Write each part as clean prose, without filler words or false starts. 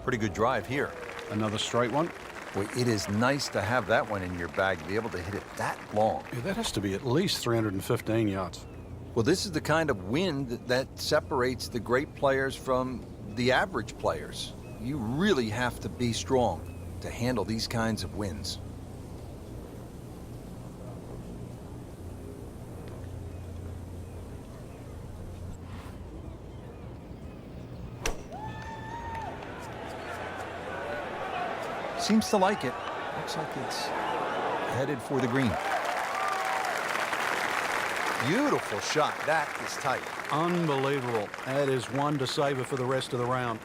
Pretty good drive here. Another straight one. Boy, it is nice to have that one in your bag, to be able to hit it that long. Yeah, that has to be at least 315 yards. Well, this is the kind of wind that separates the great players from the average players. You really have to be strong to handle these kinds of winds. Seems to like it. Looks like it's headed for the green. Beautiful shot. That is tight. Unbelievable. That is one to savor for the rest of the round.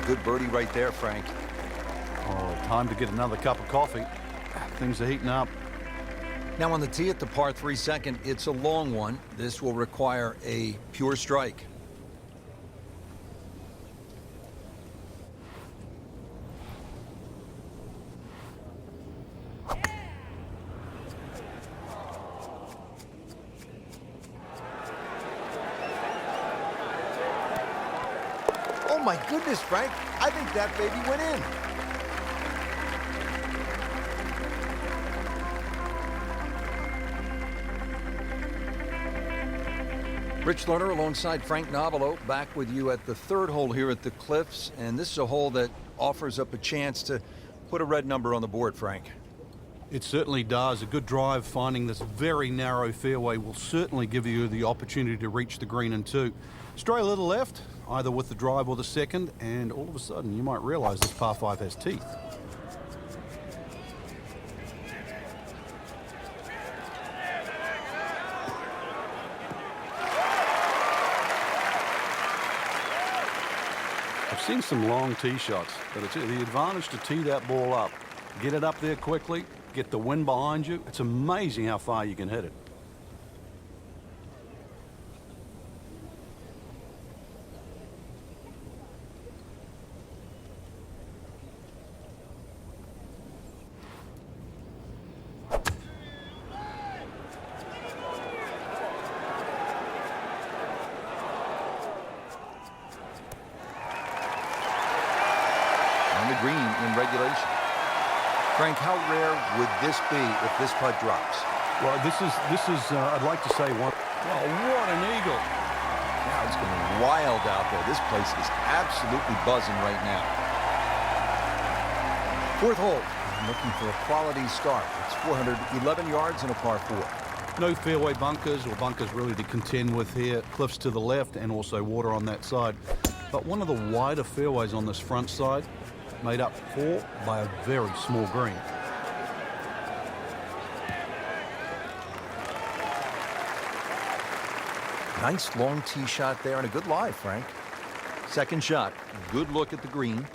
Good birdie right there, Frank. Oh, time to get another cup of coffee. Things are heating up. Now on the tee at the par 3 second, it's a long one. This will require a pure strike. Oh my goodness, Frank. I think that baby went in. Rich Lerner alongside Frank Novelo, back with you at the third hole here at the Cliffs. And this is a hole that offers up a chance to put a red number on the board, Frank. It certainly does. A good drive finding this very narrow fairway will certainly give you the opportunity to reach the green in two. Stray a little left, either with the drive or the second, and all of a sudden you might realize this par 5 has teeth. I've seen some long tee shots, but it's the advantage to tee that ball up. Get it up there quickly, get the wind behind you. It's amazing how far you can hit it. On the green in regulation. Frank, how rare would this be if this putt drops? Well, this is I'd like to say one. Oh, what an eagle. Now it's going wild out there. This place is absolutely buzzing right now. Fourth hole. I'm looking for a quality start. It's 411 yards and a par 4. No fairway bunkers or bunkers really to contend with here. Cliffs to the left and also water on that side. But one of the wider fairways on this front side, made up for by a very small green. Nice long tee shot there and a good lie, Frank. Second shot. Good look at the green.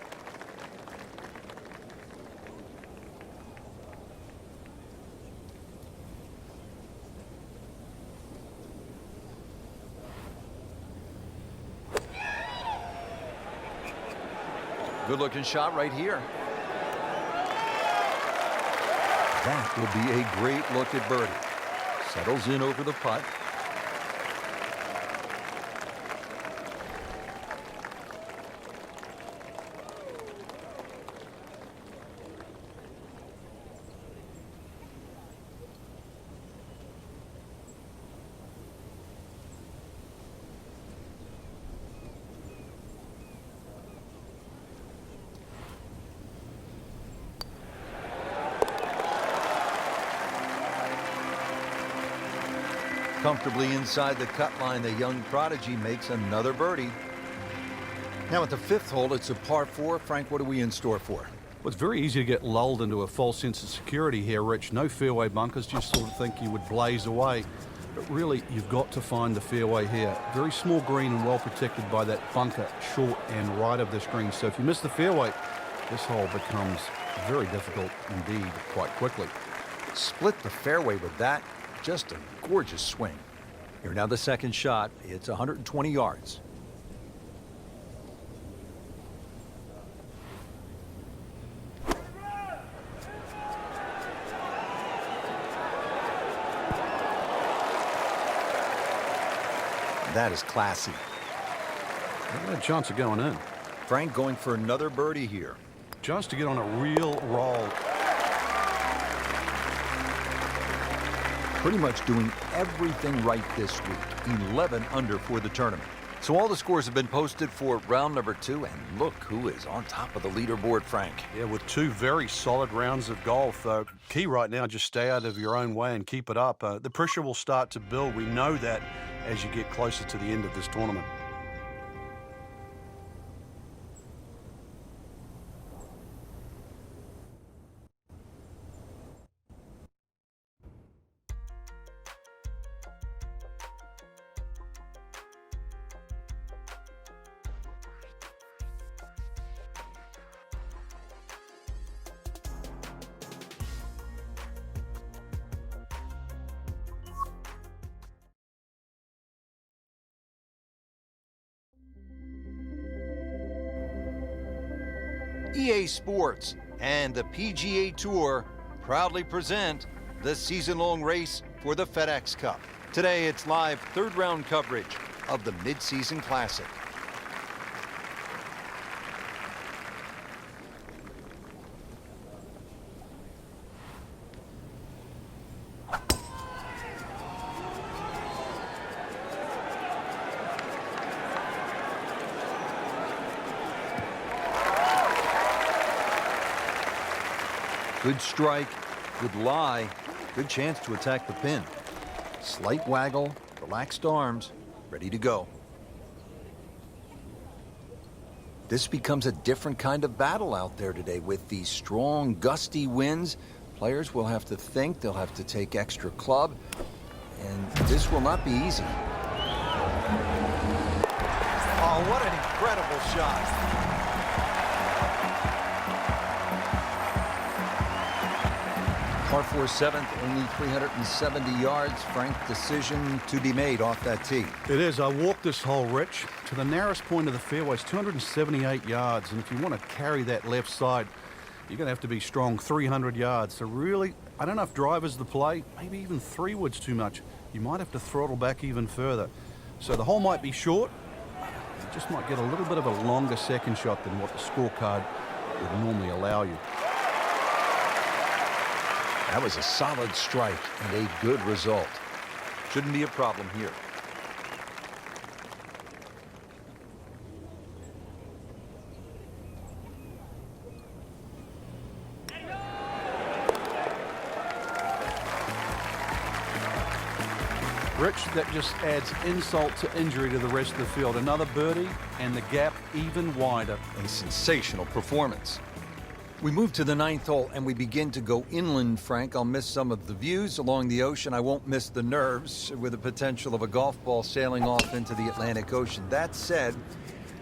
Good-looking shot right here. That will be a great look at birdie. Settles in over the putt. Comfortably inside the cut line, the young prodigy makes another birdie. Now at the fifth hole, it's a par 4. Frank, what are we in store for? Well, it's very easy to get lulled into a false sense of security here, Rich. No fairway bunkers, just sort of think you would blaze away. But really, you've got to find the fairway here. Very small green and well protected by that bunker short and right of this green. So if you miss the fairway, this hole becomes very difficult indeed quite quickly. Split the fairway with that. Just a gorgeous swing. Here now the second shot. It's 120 yards. That is classy. They had a chance of going in. Frank going for another birdie here. Chance to get on a real roll. Pretty much doing everything right this week. 11 under for the tournament. So all the scores have been posted for round number 2, and look who is on top of the leaderboard, Frank. Yeah, with 2 very solid rounds of golf. Key right now, just stay out of your own way and keep it up. The pressure will start to build. We know that as you get closer to the end of this tournament. EA Sports and the PGA Tour proudly present the season-long race for the FedEx Cup. Today, it's live third-round coverage of the Mid-Season Classic. Good strike, good lie, good chance to attack the pin. Slight waggle, relaxed arms, ready to go. This becomes a different kind of battle out there today with these strong, gusty winds. Players will have to think, they'll have to take extra club, and this will not be easy. Oh, what an incredible shot. Par 4 7th, only 370 yards. Frank, decision to be made off that tee. It is. I walked this hole, Rich, to the narrowest point of the fairway. It's 278 yards, and if you want to carry that left side, you're going to have to be strong, 300 yards. So really, I don't know if driver's the play, maybe even 3 wood's too much. You might have to throttle back even further. So the hole might be short. You just might get a little bit of a longer second shot than what the scorecard would normally allow you. That was a solid strike and a good result. Shouldn't be a problem here. Rich, that just adds insult to injury to the rest of the field. Another birdie and the gap even wider. A sensational performance. We move to the 9th hole and we begin to go inland, Frank. I'll miss some of the views along the ocean. I won't miss the nerves with the potential of a golf ball sailing off into the Atlantic Ocean. That said,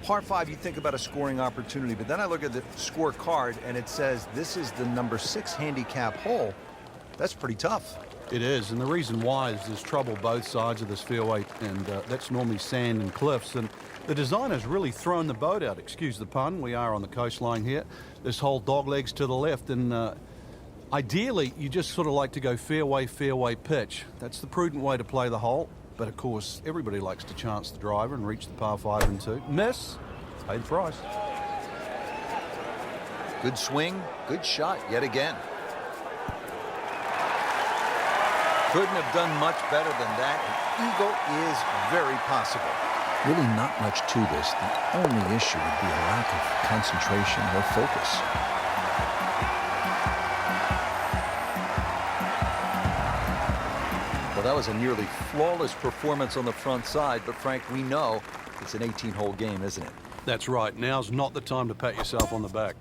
par 5, you think about a scoring opportunity, but then I look at the scorecard and it says this is the number 6 handicap hole. That's pretty tough. It is, and the reason why is there's trouble both sides of this fairway, and that's normally sand and cliffs, and the designer's really thrown the boat out, excuse the pun. We are on the coastline here. This whole doglegs to the left, and ideally you just sort of like to go fairway, fairway pitch. That's the prudent way to play the hole, but of course everybody likes to chance the driver and reach the par 5 and 2. Miss, pay the price. Good swing, good shot yet again. Couldn't have done much better than that. An eagle is very possible. Really not much to this. The only issue would be a lack of concentration or focus. Well, that was a nearly flawless performance on the front side, but Frank, we know it's an 18-hole game, isn't it? That's right. Now's not the time to pat yourself on the back.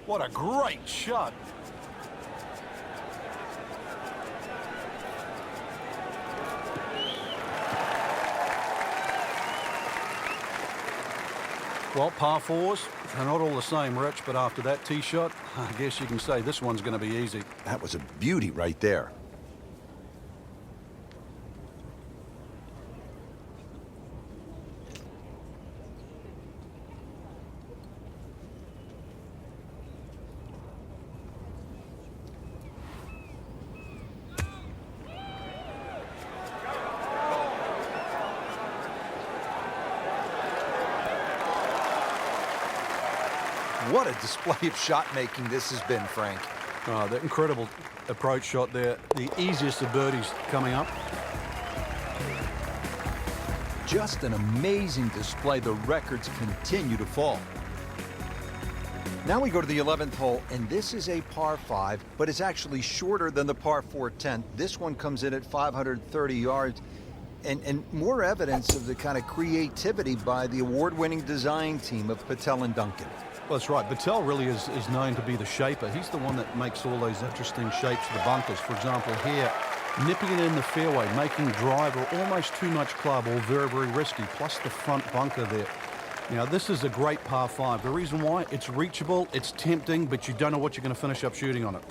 What a great shot. Well, par 4s, they're not all the same, Rich, but after that tee shot, I guess you can say this one's going to be easy. That was a beauty right there. What a display of shot making this has been, Frank. Oh, that incredible approach shot there. The easiest of birdies coming up. Just an amazing display. The records continue to fall. Now we go to the 11th hole, and this is a par 5, but it's actually shorter than the par 4 10th. This one comes in at 530 yards, and more evidence of the kind of creativity by the award-winning design team of Patel and Duncan. Well, that's right. Patel really is known to be the shaper. He's the one that makes all those interesting shapes of the bunkers. For example, here, nipping it in the fairway, making driver almost too much club, or very, very risky, plus the front bunker there. Now, this is a great par 5. The reason why, it's reachable, it's tempting, but you don't know what you're going to finish up shooting on it.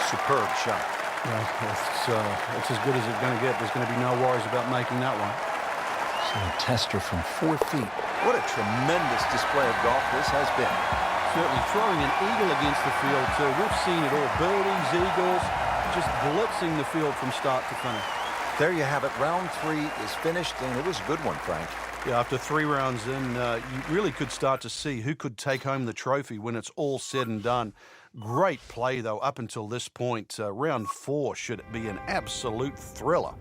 Superb shot. Yeah, it's as good as it's going to get. There's going to be no worries about making that one. So a tester from 4 feet. What a tremendous display of golf this has been. Certainly throwing an eagle against the field too. We've seen it all. Birdies, eagles, just blitzing the field from start to finish. There you have it. Round 3 is finished, and it was a good one, Frank. Yeah, after 3 rounds in, you really could start to see who could take home the trophy when it's all said and done. Great play, though, up until this point. Round 4 should be an absolute thriller.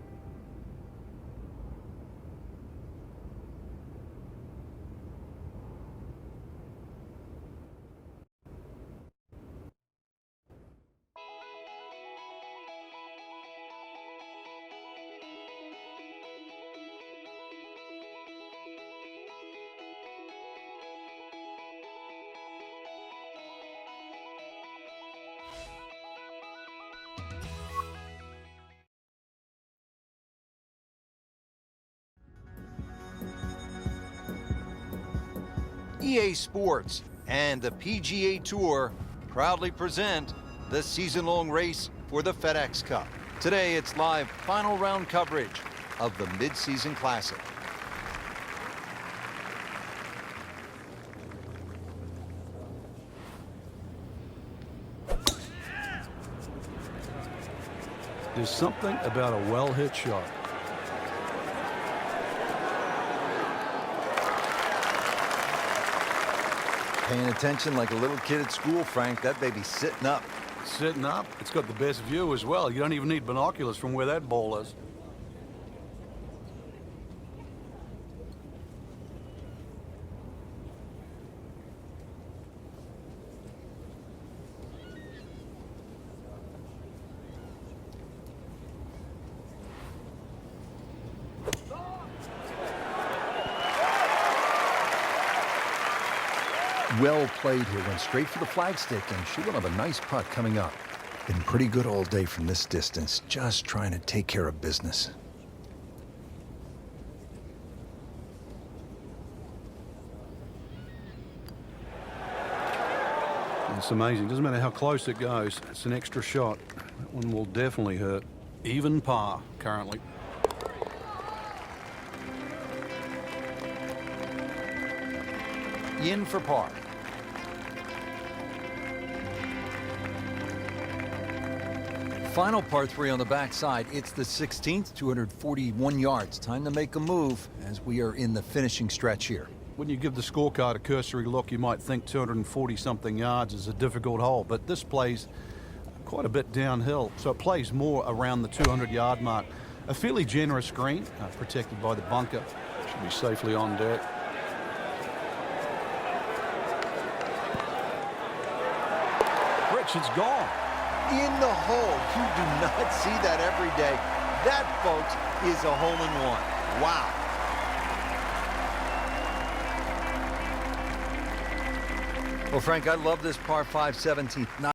EA Sports and the PGA Tour proudly present the season-long race for the FedEx Cup. Today, it's live final round coverage of the Mid-Season Classic. There's something about a well-hit shot. Paying attention like a little kid at school, Frank. That baby's sitting up. Sitting up. It's got the best view as well. You don't even need binoculars from where that ball is. Well played here. Went straight for the flagstick, and she will have a nice putt coming up. Been pretty good all day from this distance. Just trying to take care of business. It's amazing. Doesn't matter how close it goes. It's an extra shot. That one will definitely hurt. Even par currently. In for par. Final par 3 on the backside. It's the 16th, 241 yards. Time to make a move as we are in the finishing stretch here. When you give the scorecard a cursory look, you might think 240-something yards is a difficult hole, but this plays quite a bit downhill, so it plays more around the 200-yard mark. A fairly generous green, protected by the bunker. Should be safely on deck. It's gone. In the hole. You do not see that every day. That, folks, is a hole-in-one. Wow. Well, Frank, I love this par 5 17th.